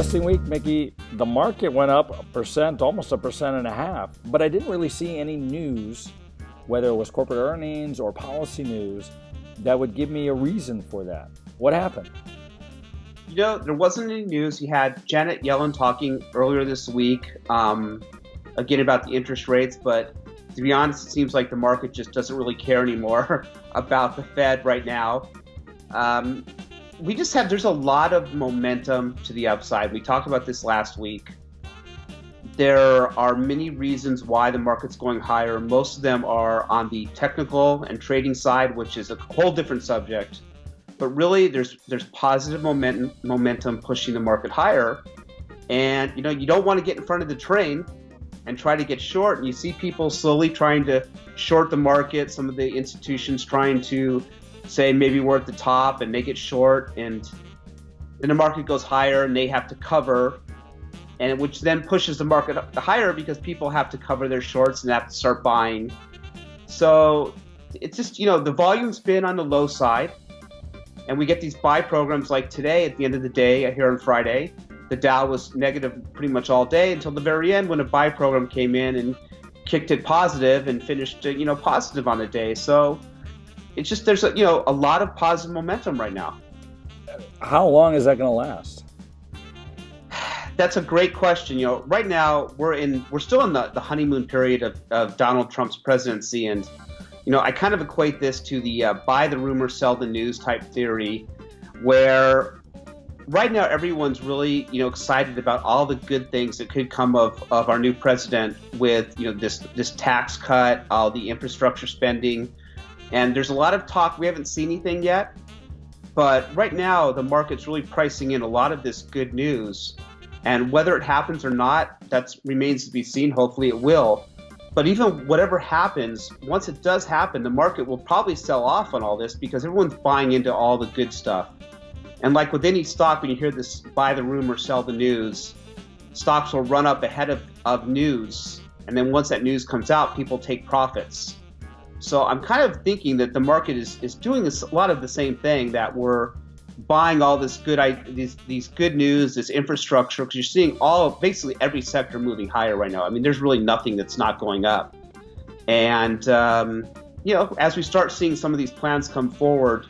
interesting week, Mickey. The market went up 1%, almost 1.5%, but I didn't really see any news, whether it was corporate earnings or policy news, that would give me a reason for that. What happened? There wasn't any news. You had Janet Yellen talking earlier this week, again about the interest rates, but to be honest, it seems like the market just doesn't really care anymore about the Fed right now. There's a lot of momentum to the upside. We talked about this last week. There are many reasons why the market's going higher. Most of them are on the technical and trading side, which is a whole different subject. But really, there's positive momentum pushing the market higher. And, you don't want to get in front of the train and try to get short. And you see people slowly trying to short the market. Some of the institutions trying to say maybe we're at the top and make it short. And then the market goes higher and they have to cover. And which then pushes the market up higher because people have to cover their shorts and have to start buying. So it's just, the volume's been on the low side. And we get these buy programs like today at the end of the day, here on Friday. The Dow was negative pretty much all day until the very end when a buy program came in and kicked it positive and finished, positive on the day. So it's just there's a lot of positive momentum right now. How long is that going to last? That's a great question. Right now we're still in the honeymoon period of Donald Trump's presidency, and I kind of equate this to the buy the rumor, sell the news type theory, where right now everyone's really excited about all the good things that could come of our new president with this tax cut, all the infrastructure spending, and there's a lot of talk. We haven't seen anything yet, but right now the market's really pricing in a lot of this good news. And whether it happens or not, that remains to be seen. Hopefully it will. But even whatever happens, once it does happen, the market will probably sell off on all this because everyone's buying into all the good stuff. And like with any stock, when you hear this buy the rumor, sell the news, stocks will run up ahead of news. And then once that news comes out, people take profits. So I'm kind of thinking that the market is doing a lot of the same thing, that we're buying all this these good news, this infrastructure, because you're seeing basically every sector moving higher right now. I mean, there's really nothing that's not going up. And, as we start seeing some of these plans come forward,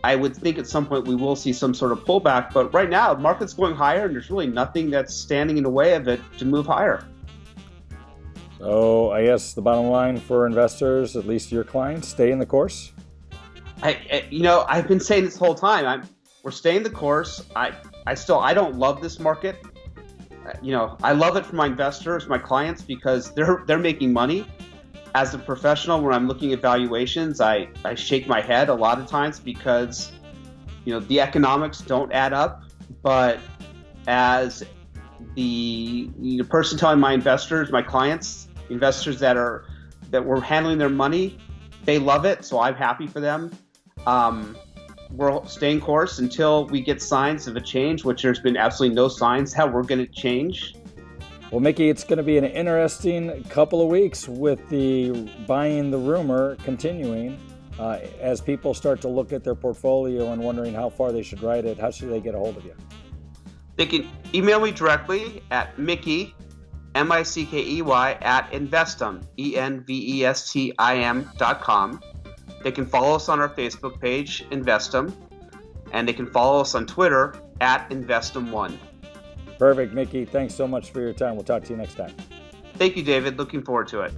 I would think at some point we will see some sort of pullback. But right now, the market's going higher and there's really nothing that's standing in the way of it to move higher. So I guess the bottom line for investors, at least your clients, stay in the course? I've been saying this whole time, we're staying the course. I don't love this market. I love it for my investors, my clients, because they're making money. As a professional, when I'm looking at valuations, I shake my head a lot of times because, the economics don't add up. But as the person telling my investors, my clients, investors that were handling their money, they love it. So I'm happy for them. We're staying course until we get signs of a change, which there's been absolutely no signs how we're going to change. Well, Mickey, it's going to be an interesting couple of weeks with the buying the rumor continuing as people start to look at their portfolio and wondering how far they should ride it. How should they get a hold of you? They can email me directly at Mickey, Mickey, at Envestim, Envestim.com. They can follow us on our Facebook page, Envestim, and they can follow us on Twitter at Investim1. Perfect, Mickey. Thanks so much for your time. We'll talk to you next time. Thank you, David. Looking forward to it.